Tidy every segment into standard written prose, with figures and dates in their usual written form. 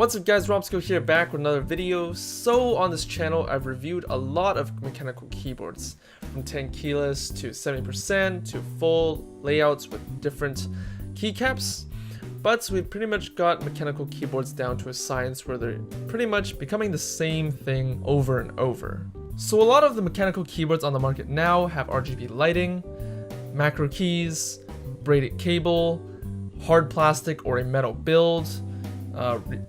What's up guys, Robsco here, back with another video. So on this channel I've reviewed a lot of mechanical keyboards, from 10 keyless to 70% to full layouts with different keycaps. But we've pretty much got mechanical keyboards down to a science where they're pretty much becoming the same thing over and over. So a lot of the mechanical keyboards on the market now have RGB lighting, macro keys, braided cable, hard plastic or a metal build,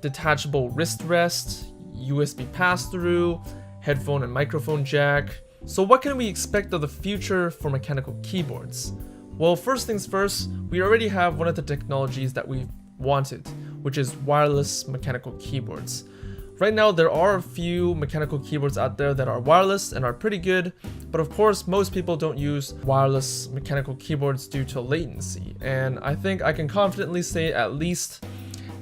detachable wrist rest, USB pass-through, headphone and microphone jack. So what can we expect of the future for mechanical keyboards? Well, first things first, we already have one of the technologies that we wanted, which is wireless mechanical keyboards. Right now there are a few mechanical keyboards out there that are wireless and are pretty good, but of course most people don't use wireless mechanical keyboards due to latency, and I think I can confidently say at least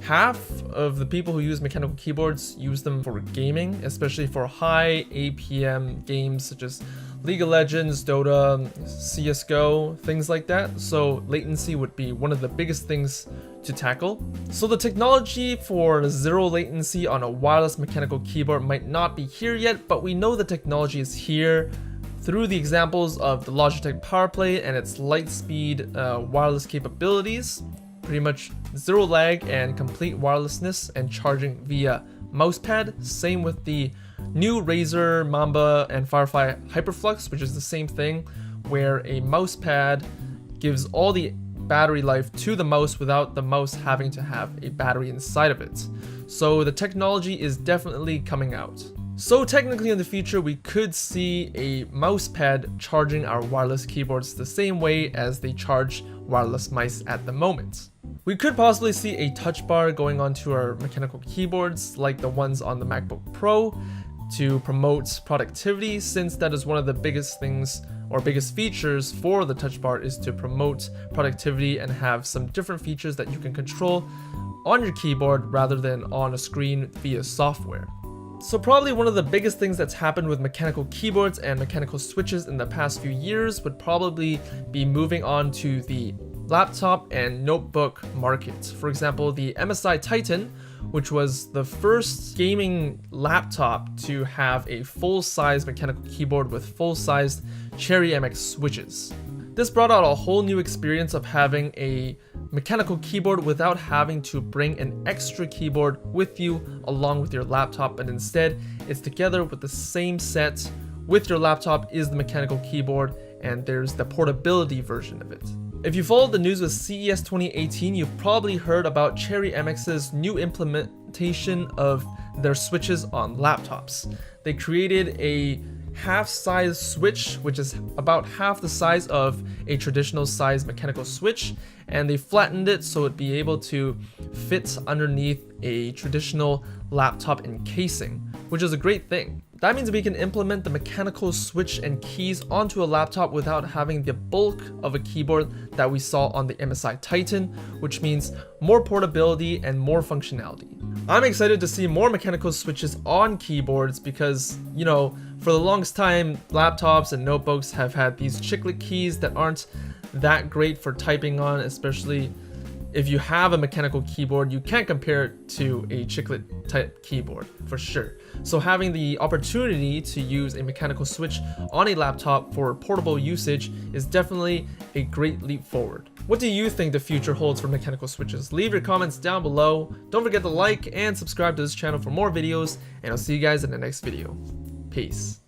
half of the people who use mechanical keyboards use them for gaming, especially for high APM games such as League of Legends, Dota, CSGO, things like that. So latency would be one of the biggest things to tackle. So the technology for zero latency on a wireless mechanical keyboard might not be here yet, but we know the technology is here through the examples of the Logitech PowerPlay and its Lightspeed wireless capabilities. Pretty much zero lag and complete wirelessness and charging via mousepad. Same with the new Razer, Mamba, and Firefly Hyperflux, which is the same thing, where a mousepad gives all the battery life to the mouse without the mouse having to have a battery inside of it. So the technology is definitely coming out. So technically in the future we could see a mousepad charging our wireless keyboards the same way as they charge wireless mice at the moment. We could possibly see a touch bar going onto our mechanical keyboards like the ones on the MacBook Pro to promote productivity, since that is one of the biggest things or biggest features for the touch bar, is to promote productivity and have some different features that you can control on your keyboard rather than on a screen via software. So probably one of the biggest things that's happened with mechanical keyboards and mechanical switches in the past few years would probably be moving on to the laptop and notebook market. For example, the MSI Titan, which was the first gaming laptop to have a full-size mechanical keyboard with full-sized Cherry MX switches. This brought out a whole new experience of having a mechanical keyboard without having to bring an extra keyboard with you along with your laptop, but instead it's together with the same set with your laptop is the mechanical keyboard, and there's the portability version of it. If you followed the news with CES 2018, you've probably heard about Cherry MX's new implementation of their switches on laptops. They created a half-size switch, which is about half the size of a traditional size mechanical switch, and they flattened it so it'd be able to fit underneath a traditional laptop encasing, which is a great thing. That means we can implement the mechanical switch and keys onto a laptop without having the bulk of a keyboard that we saw on the MSI Titan, which means more portability and more functionality. I'm excited to see more mechanical switches on keyboards because, you know, for the longest time, laptops and notebooks have had these chiclet keys that aren't that great for typing on, especially if you have a mechanical keyboard. You can't compare it to a chiclet type keyboard for sure. So having the opportunity to use a mechanical switch on a laptop for portable usage is definitely a great leap forward. What do you think the future holds for mechanical switches? Leave your comments down below. Don't forget to like and subscribe to this channel for more videos, and I'll see you guys in the next video. Peace.